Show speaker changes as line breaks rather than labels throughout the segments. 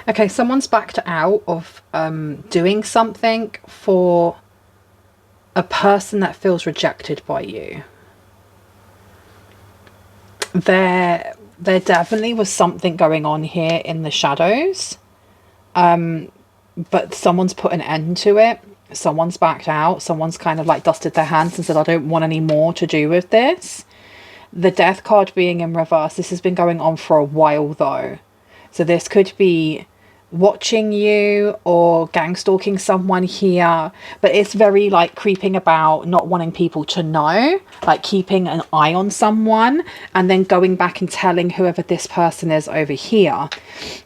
Okay, someone's backed out of doing something for a person that feels rejected by you. There definitely was something going on here in the shadows, but someone's put an end to it. Someone's backed out. Someone's kind of like dusted their hands and said, I don't want any more to do with this. The death card being in reverse, this has been going on for a while though. So this could be watching you or gang stalking someone here, but it's very like creeping about, not wanting people to know, like keeping an eye on someone and then going back and telling whoever this person is over here.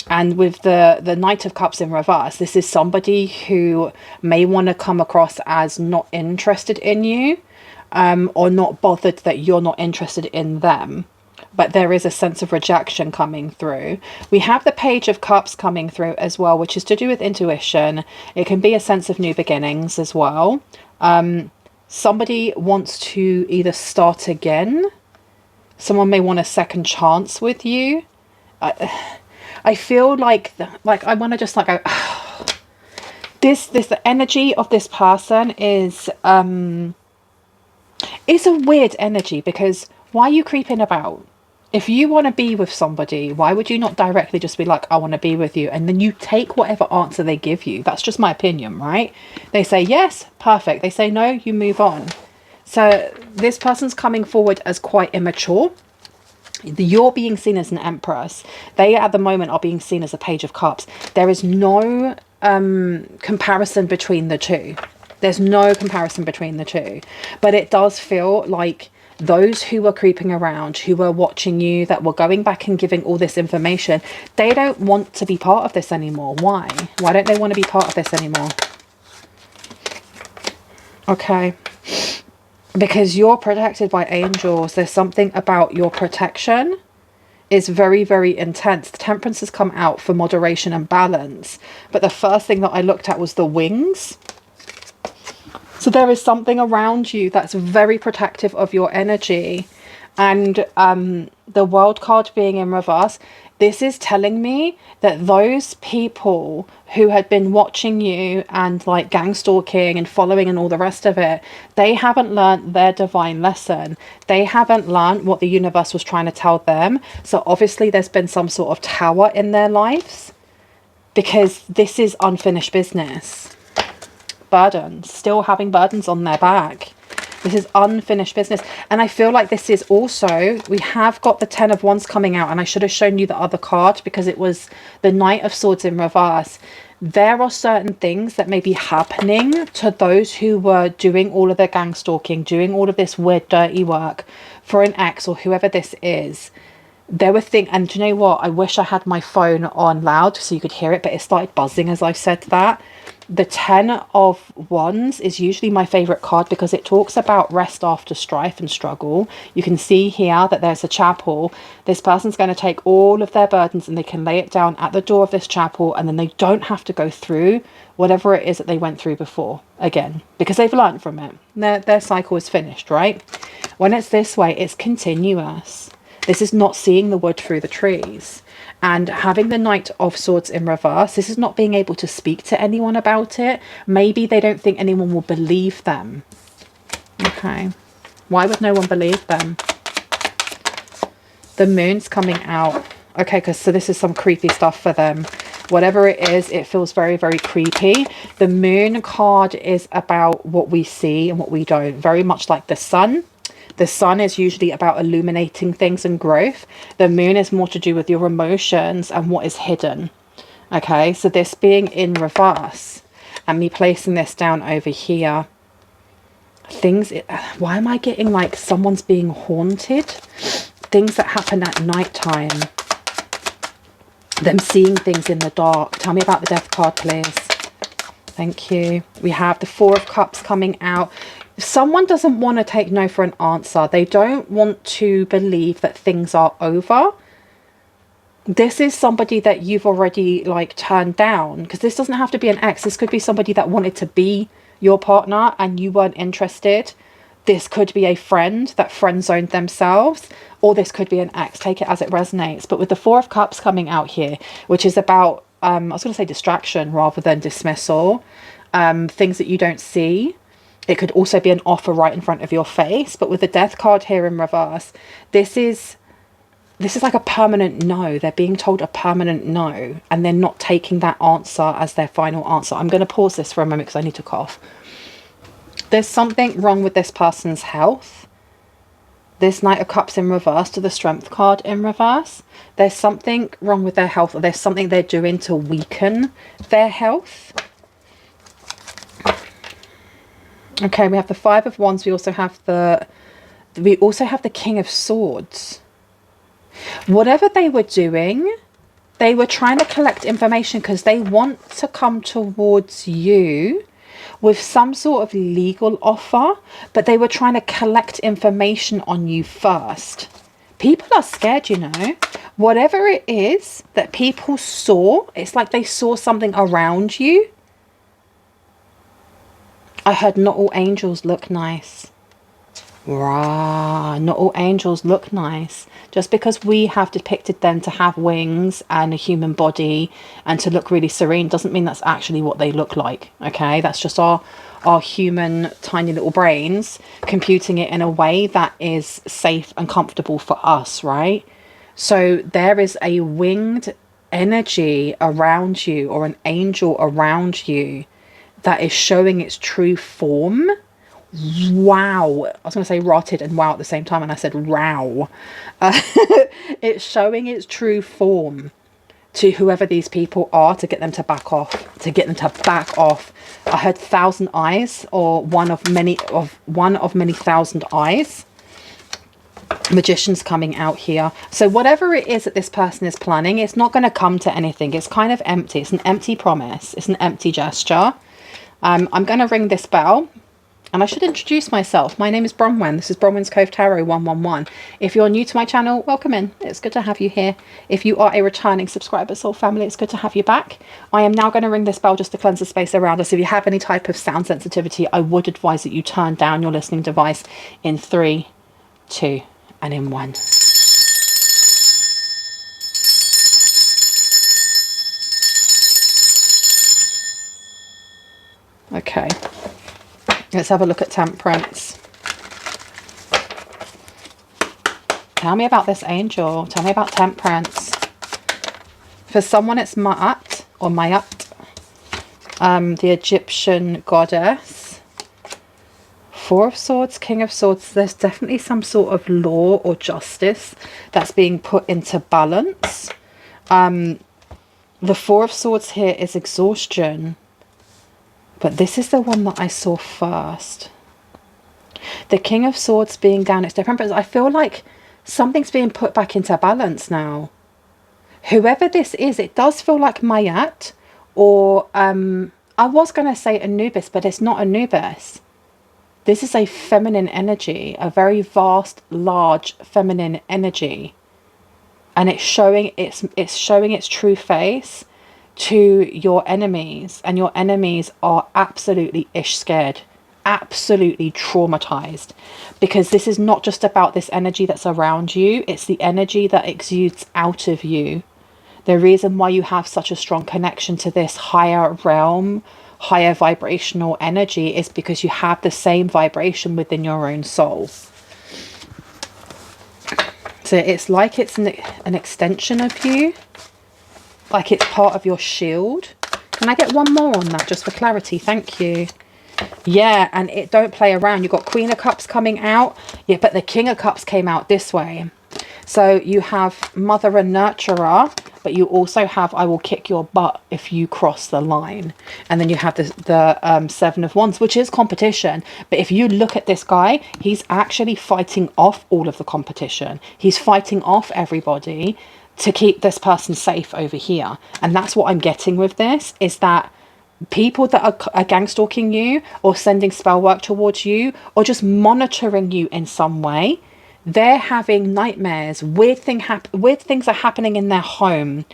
And with the Knight of Cups in reverse, this is somebody who may want to come across as not interested in you, or not bothered that you're not interested in them. But there is a sense of rejection coming through. We have the Page of Cups coming through as well, which is to do with intuition. It can be a sense of new beginnings as well. Somebody wants to either start again. Someone may want a second chance with you. I feel like I want to just like go, this the energy of this person is it's a weird energy, because why are you creeping about? If you want to be with somebody, why would you not directly just be like, I want to be with you? And then you take whatever answer they give you. That's just my opinion, right? They say yes, perfect. They say no, you move on. So this person's coming forward as quite immature. You're being seen as an empress. They at the moment are being seen as a Page of Cups. There is no comparison between the two. There's no comparison between the two. But it does feel like those who were creeping around, who were watching you, that were going back and giving all this information, they don't want to be part of this anymore. Why? Why don't they want to be part of this anymore? Okay. Because you're protected by angels. There's something about your protection is very, very intense. The Temperance has come out for moderation and balance. But the first thing that I looked at was the wings. So there is something around you that's very protective of your energy. And the World card being in reverse, this is telling me that those people who had been watching you and like gang stalking and following and all the rest of it, they haven't learned their divine lesson. They haven't learned what the universe was trying to tell them. So obviously there's been some sort of tower in their lives, because this is unfinished business. Burdens, still having burdens on their back. This is unfinished business. And I feel like this is also, we have got the 10 of Wands coming out, and I should have shown you the other card because it was the Knight of Swords in reverse. There are certain things that may be happening to those who were doing all of their gang stalking, doing all of this weird dirty work for an ex or whoever this is. There were things, and do you know what, I wish I had my phone on loud so you could hear it, but it started buzzing as I said that. The 10 of Wands is usually my favorite card because it talks about rest after strife and struggle. You can see here that there's a chapel. This person's going to take all of their burdens and they can lay it down at the door of this chapel, and then they don't have to go through whatever it is that they went through before again, because they've learned from it. Their cycle is finished, right? When it's this way, it's continuous. This is not seeing the wood through the trees. And having the Knight of Swords in reverse, this is not being able to speak to anyone about it. Maybe they don't think anyone will believe them. Okay. Why would no one believe them? The Moon's coming out. Okay, because so this is some creepy stuff for them. Whatever it is, it feels very, very creepy. The Moon card is about what we see and what we don't. Very much like the Sun. The Sun is usually about illuminating things and growth. The Moon is more to do with your emotions and what is hidden. Okay, so this being in reverse and me placing this down over here. Why am I getting like someone's being haunted? Things that happen at night time. Them seeing things in the dark. Tell me about the Death card, please. Thank you. We have the Four of Cups coming out. Someone doesn't want to take no for an answer. They don't want to believe that things are over. This is somebody that you've already like turned down, because this doesn't have to be an ex. This could be somebody that wanted to be your partner and you weren't interested. This could be a friend that friend zoned themselves, or this could be an ex. Take it as it resonates. But with the Four of Cups coming out here, which is about I was going to say distraction rather than dismissal. Things that you don't see. It could also be an offer right in front of your face. But with the death card here in reverse, this is like a permanent no. They're being told a permanent no, and they're not taking that answer as their final answer. I'm going to pause this for a moment because I need to cough. There's something wrong with this person's health. This Knight of Cups in reverse to the Strength card in reverse. There's something wrong with their health, or there's something they're doing to weaken their health. Okay, we have the Five of Wands. We also have the King of Swords. Whatever they were doing, they were trying to collect information because they want to come towards you with some sort of legal offer, but they were trying to collect information on you first. People are scared, you know. Whatever it is that people saw, it's like they saw something around you. I heard not all angels look nice. Rah, not all angels look nice. Just because we have depicted them to have wings and a human body and to look really serene doesn't mean that's actually what they look like. Okay, that's just our human tiny little brains computing it in a way that is safe and comfortable for us, right? So there is a winged energy around you, or an angel around you, that is showing its true form. Wow. I was going to say rotted and wow at the same time, and I said wow. It's showing its true form to whoever these people are, to get them to back off, I heard 1,000 eyes, or one of many thousand eyes. Magician's coming out here. So whatever it is that this person is planning, it's not going to come to anything. It's kind of empty. It's an empty promise. It's an empty gesture. I'm going to ring this bell, and I should introduce myself. My name is Bronwyn. This is Bronwyn's Cove Tarot 111. If you're new to my channel, welcome in. It's good to have you here. If you are a returning subscriber, soul family, it's good to have you back. I am now going to ring this bell just to cleanse the space around us. If you have any type of sound sensitivity, I would advise that you turn down your listening device in 3, 2, and in 1. Okay, let's have a look at Temperance. Tell me about this angel. Tell me about Temperance. For someone, it's Ma'at, or Mayat, the Egyptian goddess. Four of Swords, King of Swords. There's definitely some sort of law or justice that's being put into balance. The Four of Swords here is exhaustion. But this is the one that I saw first. The King of Swords being down, it's different, but I feel like something's being put back into balance now. Whoever this is, it does feel like Mayat, or I was going to say Anubis, but it's not Anubis. This is a feminine energy, a very vast, large feminine energy. And it's showing its true face to your enemies, and your enemies are absolutely scared, absolutely traumatized, because this is not just about this energy that's around you, it's the energy that exudes out of you. The reason why you have such a strong connection to this higher realm, higher vibrational energy, is because you have the same vibration within your own soul. So it's like it's an extension of you, like it's part of your shield. Can I get one more on that just for clarity? Thank you. Yeah, and it don't play around. You've got Queen of Cups coming out. Yeah, but the King of Cups came out this way. So you have Mother and Nurturer, but you also have I will kick your butt if you cross the line. And then you have the Seven of Wands, which is competition. But if you look at this guy, he's actually fighting off all of the competition. He's fighting off everybody to keep this person safe over here. And that's what I'm getting with this, is that people that are gang stalking you, or sending spell work towards you, or just monitoring you in some way, they're having nightmares. Weird things are happening in their home.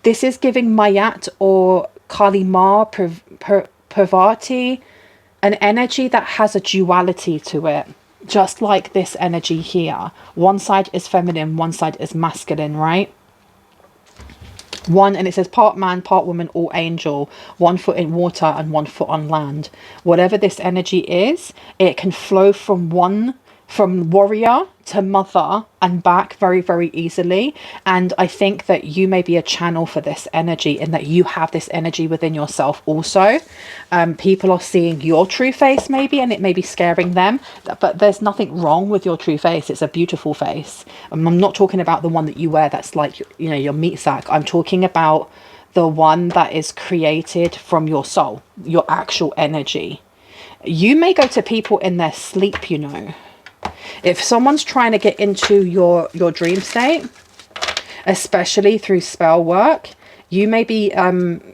This is giving Mayat or Kali Ma, Parvati, an energy that has a duality to it. Just like this energy here. One side is feminine, one side is masculine, right? One, and it says part man, part woman, or angel, 1 foot in water and 1 foot on land. Whatever this energy is, it can flow from warrior to mother and back very, very easily. And I think that you may be a channel for this energy, and that you have this energy within yourself also. People are seeing your true face maybe, and it may be scaring them, but there's nothing wrong with your true face. It's a beautiful face. I'm not talking about the one that you wear that's like, you know, your meat sack. I'm talking about the one that is created from your soul, your actual energy. You may go to people in their sleep, you know. If someone's trying to get into your dream state, especially through spell work, you may be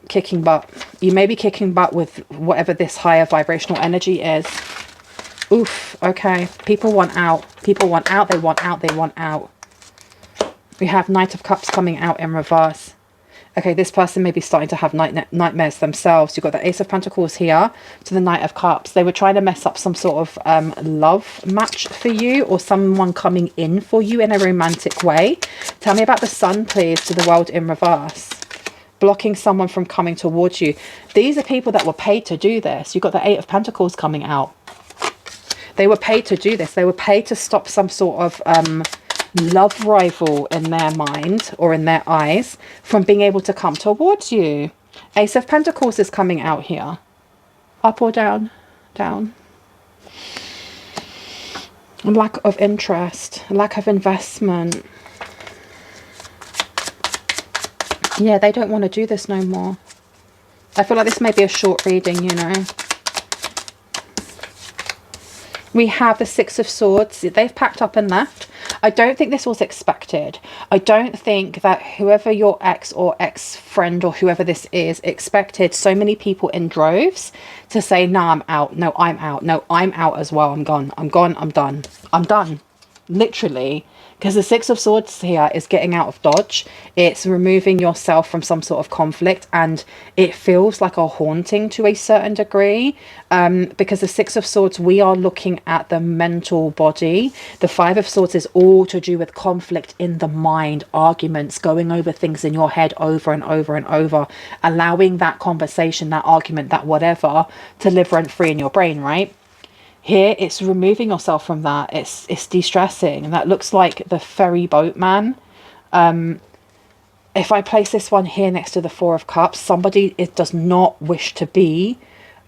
kicking butt. You may be kicking butt with whatever this higher vibrational energy is. Oof, okay. People want out. People want out. They want out. They want out. We have Knight of Cups coming out in reverse. Okay, this person may be starting to have nightmares themselves. You've got the Ace of Pentacles here to the Knight of Cups. They were trying to mess up some sort of love match for you, or someone coming in for you in a romantic way. Tell me about the Sun, please, to the World in reverse. Blocking someone from coming towards you. These are people that were paid to do this. You've got the Eight of Pentacles coming out. They were paid to do this. They were paid to stop some sort of love rival in their mind or in their eyes from being able to come towards you. Ace of Pentacles is coming out here. Up or down? Down. Lack of interest, lack of investment. Yeah, they don't want to do this no more. I feel like this may be a short reading, you know. We have the Six of Swords. They've packed up and left. I don't think this was expected. I don't think that whoever your ex or ex-friend or whoever this is expected so many people in droves to say, nah, I'm out. No, I'm out. No, I'm out as well. I'm gone. I'm gone. I'm done. I'm done. Literally. Because the Six of Swords here is getting out of dodge. It's removing yourself from some sort of conflict, and it feels like a haunting to a certain degree. Because the Six of Swords, we are looking at the mental body. The Five of Swords is all to do with conflict in the mind, arguments, going over things in your head over and over and over, allowing that conversation, that argument, that whatever to live rent free in your brain, right? Here, it's removing yourself from that. It's de-stressing. And that looks like the ferry boat man. If I place this one here next to the Four of Cups, somebody does not wish to be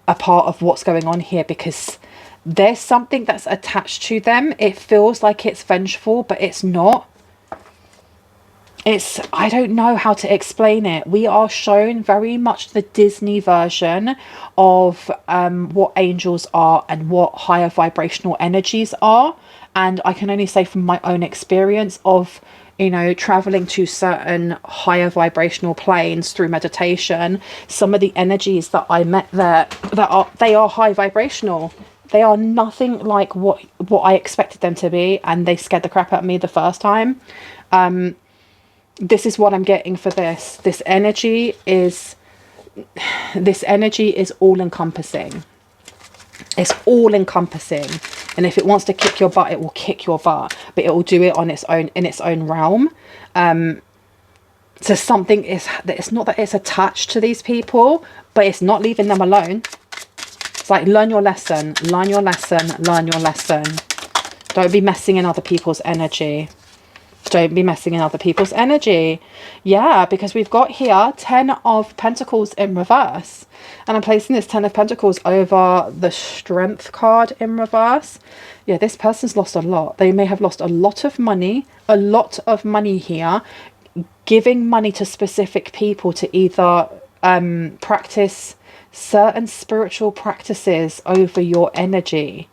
a part of what's going on here, because there's something that's attached to them. It feels like it's vengeful, but it's not. I don't know how to explain it. We are shown very much the Disney version of what angels are and what higher vibrational energies are. And I can only say from my own experience of, you know, traveling to certain higher vibrational planes through meditation, some of the energies that I met there, they are high vibrational. They are nothing like what I expected them to be, and they scared the crap out of me the first time. This is what I'm getting for this. This energy is all encompassing. It's all encompassing. And if it wants to kick your butt, it will kick your butt, but it will do it on its own, in its own realm. So something is, it's not that it's attached to these people, but it's not leaving them alone. It's like, learn your lesson, learn your lesson, learn your lesson. Don't be messing in other people's energy. Don't be messing in other people's energy. Yeah, because we've got here 10 of Pentacles in reverse. And I'm placing this 10 of Pentacles over the Strength card in reverse. Yeah, this person's lost a lot. They may have lost a lot of money here. Giving money to specific people to either practice certain spiritual practices over your energy.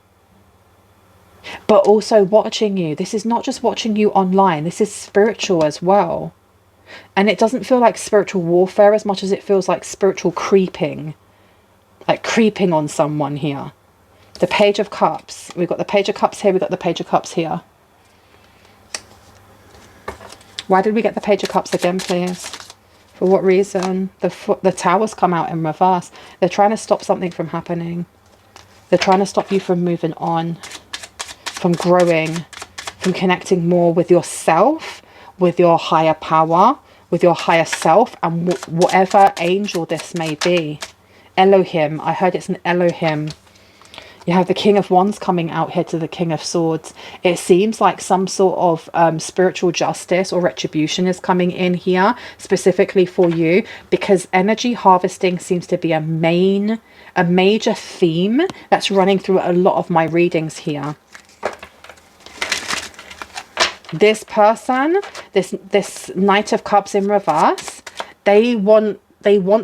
But also watching you. This is not just watching you online. This is spiritual as well. And it doesn't feel like spiritual warfare as much as it feels like spiritual creeping. Like creeping on someone here. The Page of Cups. We've got the Page of Cups here. We've got the Page of Cups here. Why did we get the Page of Cups again, please? For what reason? The Tower's come out in reverse. They're trying to stop something from happening. They're trying to stop you from moving on. From growing, from connecting more with yourself, with your higher power, with your higher self and whatever angel this may be. Elohim, I heard it's an Elohim. You have the King of Wands coming out here to the King of Swords. It seems like some sort of spiritual justice or retribution is coming in here, specifically for you, because energy harvesting seems to be a major theme that's running through a lot of my readings here. This person, this Knight of Cups in reverse, they want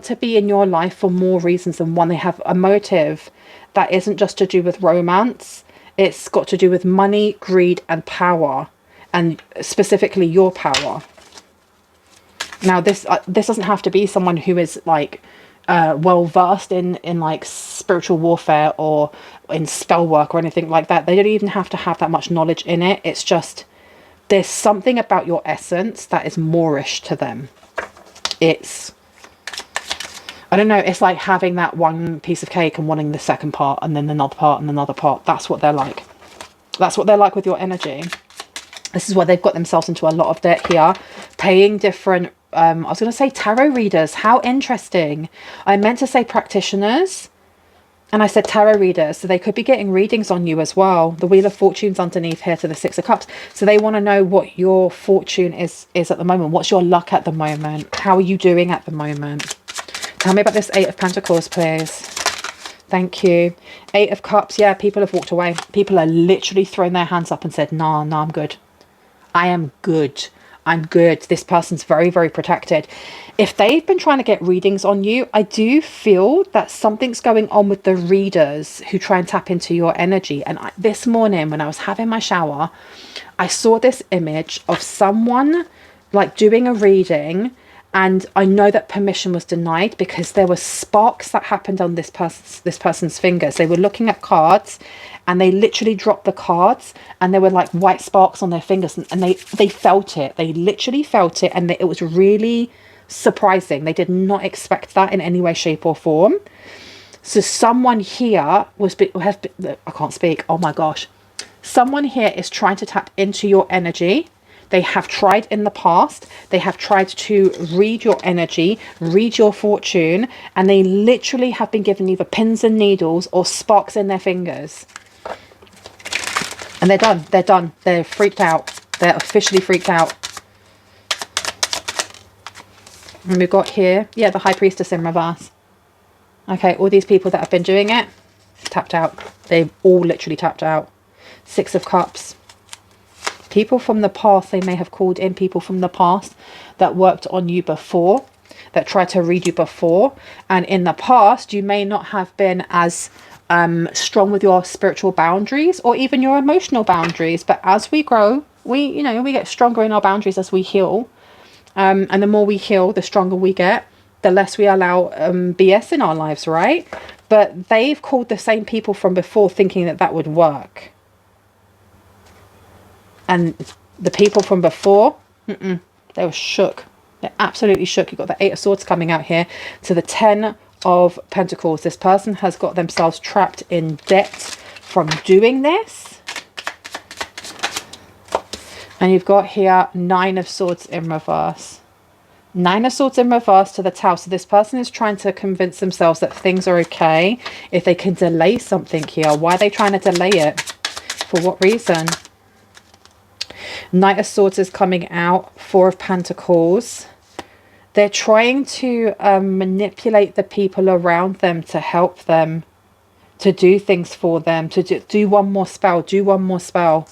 to be in your life for more reasons than one. They have a motive that isn't just to do with romance. It's got to do with money, greed, and power, and specifically your power. Now, this doesn't have to be someone who is like well versed in like spiritual warfare or in spell work or anything like that. They don't even have to have that much knowledge in it. It's just there's something about your essence that is Moorish to them. I don't know, it's like having that one piece of cake and wanting the second part and then another part and another part. That's what they're like. That's what they're like with your energy. This is where they've got themselves into a lot of debt here. Paying different, I was going to say tarot readers. How interesting. I meant to say practitioners. And I said tarot readers. So they could be getting readings on you as well. The Wheel of Fortune's underneath here to the Six of Cups. So they want to know what your fortune is at the moment. What's your luck at the moment? How are you doing at the moment? Tell me about this Eight of Pentacles, please. Thank you. Eight of Cups. Yeah, people have walked away. People are literally thrown their hands up and said, nah, I'm good. I am good. I'm good. This person's very, very protected. If they've been trying to get readings on you, I do feel that something's going on with the readers who try and tap into your energy. And this morning when I was having my shower, I saw this image of someone like doing a reading. And I know that permission was denied because there were sparks that happened on this person's fingers. They were looking at cards and they literally dropped the cards and there were like white sparks on their fingers and they felt it. They literally felt it and it was really surprising. They did not expect that in any way, shape or form. So someone here I can't speak. Oh my gosh. Someone here is trying to tap into your energy. They have tried in the past. They have tried to read your energy, read your fortune, and they literally have been given either pins and needles or sparks in their fingers. And they're done. They're done. They're freaked out. They're officially freaked out. And we've got here, yeah, the High Priestess in reverse. Okay, all these people that have been doing it, tapped out. They've all literally tapped out. Six of Cups. People from the past, they may have called in people from the past that worked on you before, that tried to read you before. And in the past, you may not have been as strong with your spiritual boundaries or even your emotional boundaries. But as we grow, we get stronger in our boundaries as we heal. And the more we heal, the stronger we get, the less we allow BS in our lives, right? But they've called the same people from before thinking that would work. And the people from before, they were shook. They're absolutely shook. You've got the Eight of Swords coming out here to the Ten of Pentacles. This person has got themselves trapped in debt from doing this. And you've got here Nine of Swords in reverse. Nine of Swords in reverse to the Tower. So this person is trying to convince themselves that things are okay if they can delay something here. Why are they trying to delay it? For what reason? Knight of Swords is coming out. Four of Pentacles. They're trying to manipulate the people around them to help them, to do things for them, to do one more spell, do one more spell.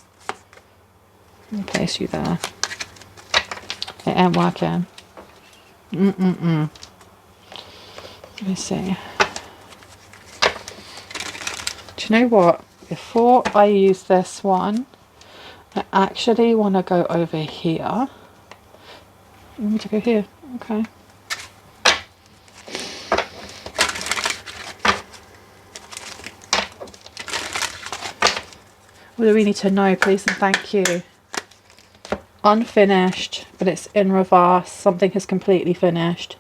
I'll place you there. It ain't working. Let me see. Do you know what? Before I use this one, I actually want to go over here. You want me to go here? Okay. What do we need to know, please and thank you? Unfinished, but it's in reverse. Something has completely finished.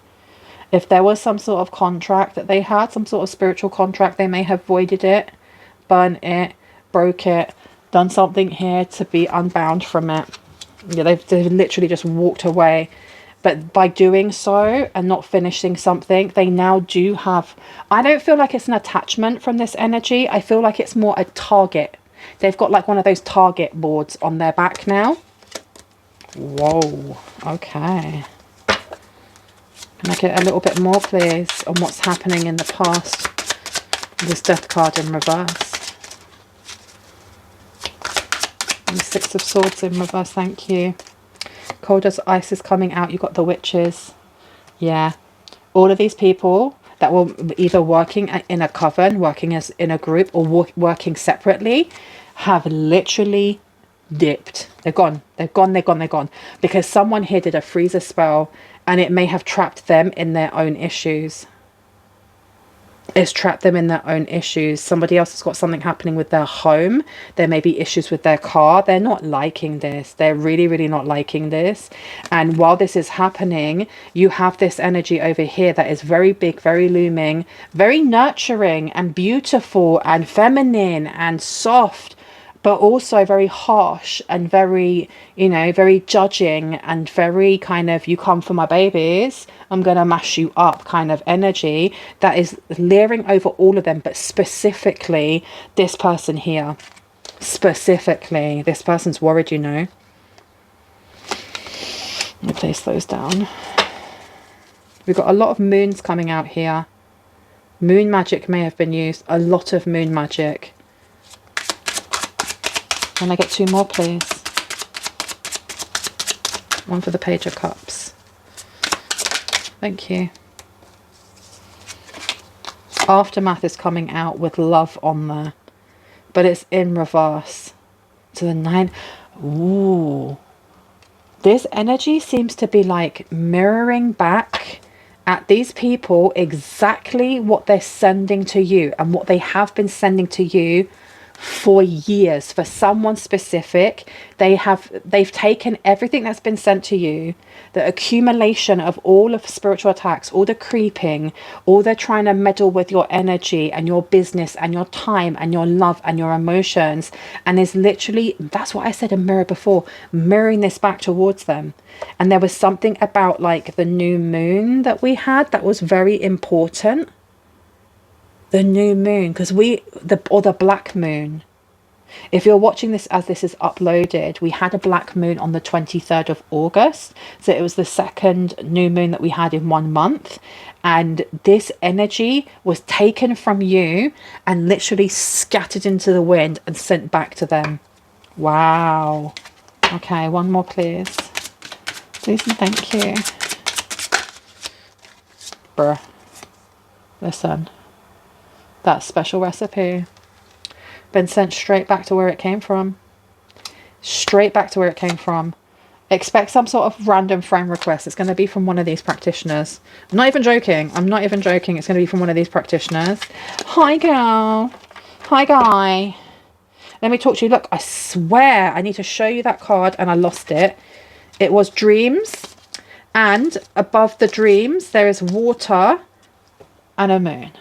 If there was some sort of contract that they had, some sort of spiritual contract, they may have voided it, burnt it, broke it, done something here to be unbound from it. Yeah, they've literally just walked away. But by doing so and not finishing something, they now do have, I don't feel like it's an attachment from this energy. I feel like it's more a target. They've got like one of those target boards on their back now. Whoa, okay. Can I get a little bit more, please, on what's happening in the past? This Death card in reverse. And the Six of Swords in reverse, thank you. Cold as ice is coming out. You've got the witches. Yeah. All of these people that were either working in a coven, working as in a group, or working separately have literally dipped. They're gone. They're gone. They're gone. They're gone. Because someone here did a freezer spell and it may have trapped them in their own issues. It's trapped them in their own issues. Somebody else has got something happening with their home. There may be issues with their car. They're not liking this. They're really, really not liking this. And while this is happening, you have this energy over here that is very big, very looming, very nurturing and beautiful and feminine and soft, but also very harsh and very, you know, very judging and very kind of, you come for my babies, I'm going to mash you up kind of energy that is leering over all of them. But specifically this person here, specifically this person's worried, you know. Let me place those down. We've got a lot of moons coming out here. Moon magic may have been used, a lot of moon magic. Can I get two more, please? One for the Page of Cups. Thank you. Aftermath is coming out with love on there, but it's in reverse to the 9. Ooh. This energy seems to be like mirroring back at these people exactly what they're sending to you and what they have been sending to you for years. For someone specific, they've taken everything that's been sent to you, the accumulation of all of spiritual attacks, all the creeping, all they're trying to meddle with your energy and your business and your time and your love and your emotions, and is literally, that's what I said in mirror before, mirroring this back towards them. And there was something about like the new moon that we had that was very important. The new moon, because or the black moon. If you're watching this as this is uploaded, we had a black moon on the 23rd of August. So it was the second new moon that we had in 1 month. And this energy was taken from you and literally scattered into the wind and sent back to them. Wow. Okay, one more, please. Please and thank you. Bruh. Listen. That special recipe been sent straight back to where it came from. Straight back to where it came from. Expect some sort of random friend request. It's going to be from one of these practitioners. I'm not even joking. I'm not even joking. It's going to be from one of these practitioners. Hi, girl. Hi, guy. Let me talk to you. Look, I swear I need to show you that card and I lost it. It was dreams. And above the dreams, there is water and a moon.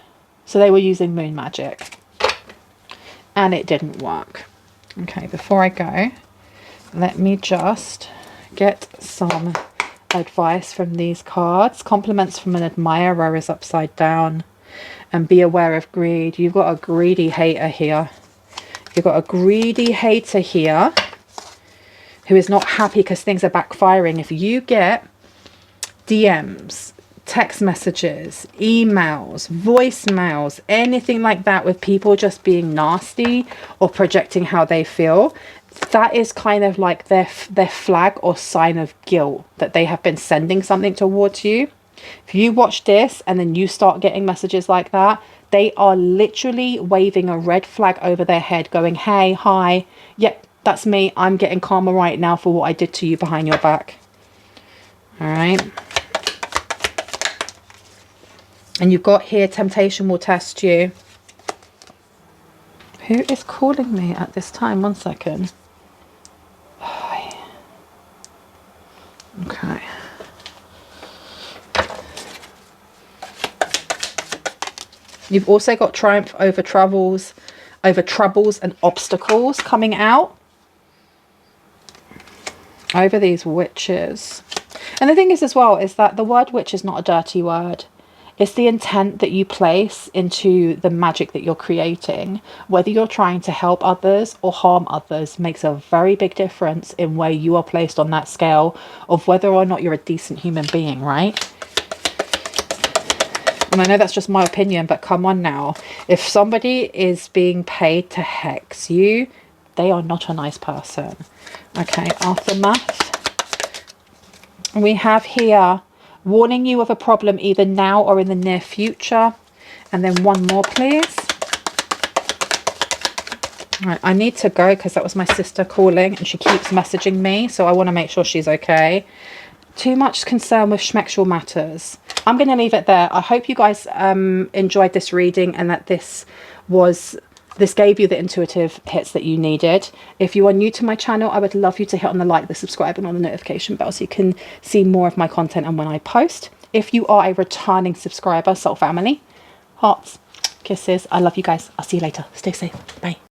So they were using moon magic and it didn't work. Okay, before I go, let me just get some advice from these cards. Compliments from an admirer is upside down. And be aware of greed. You've got a greedy hater here. You've got a greedy hater here who is not happy because things are backfiring. If you get DMs, text messages, emails, voicemails, anything like that with people just being nasty or projecting how they feel, that is kind of like their flag or sign of guilt that they have been sending something towards you. If you watch this and then you start getting messages like that, they are literally waving a red flag over their head going, hey, hi, yep, that's me. I'm getting karma right now for what I did to you behind your back. All right. And you've got here, temptation will test you. Who is calling me at this time? 1 second. Okay. You've also got triumph over troubles and obstacles coming out over these witches. And the thing is as well, is that the word witch is not a dirty word. It's the intent that you place into the magic that you're creating. Whether you're trying to help others or harm others makes a very big difference in where you are placed on that scale of whether or not you're a decent human being, right? And I know that's just my opinion, but come on now. If somebody is being paid to hex you, they are not a nice person. Okay, aftermath. We have here warning you of a problem either now or in the near future. And then one more, please. All right, I need to go because that was my sister calling and she keeps messaging me. So I want to make sure she's okay. Too much concern with sexual matters. I'm going to leave it there. I hope you guys enjoyed this reading and that this gave you the intuitive hits that you needed. If you are new to my channel, I would love you to hit on the like, the subscribe and on the notification bell so you can see more of my content and when I post. If you are a returning subscriber, soul family, hearts, kisses. I love you guys. I'll see you later. Stay safe. Bye.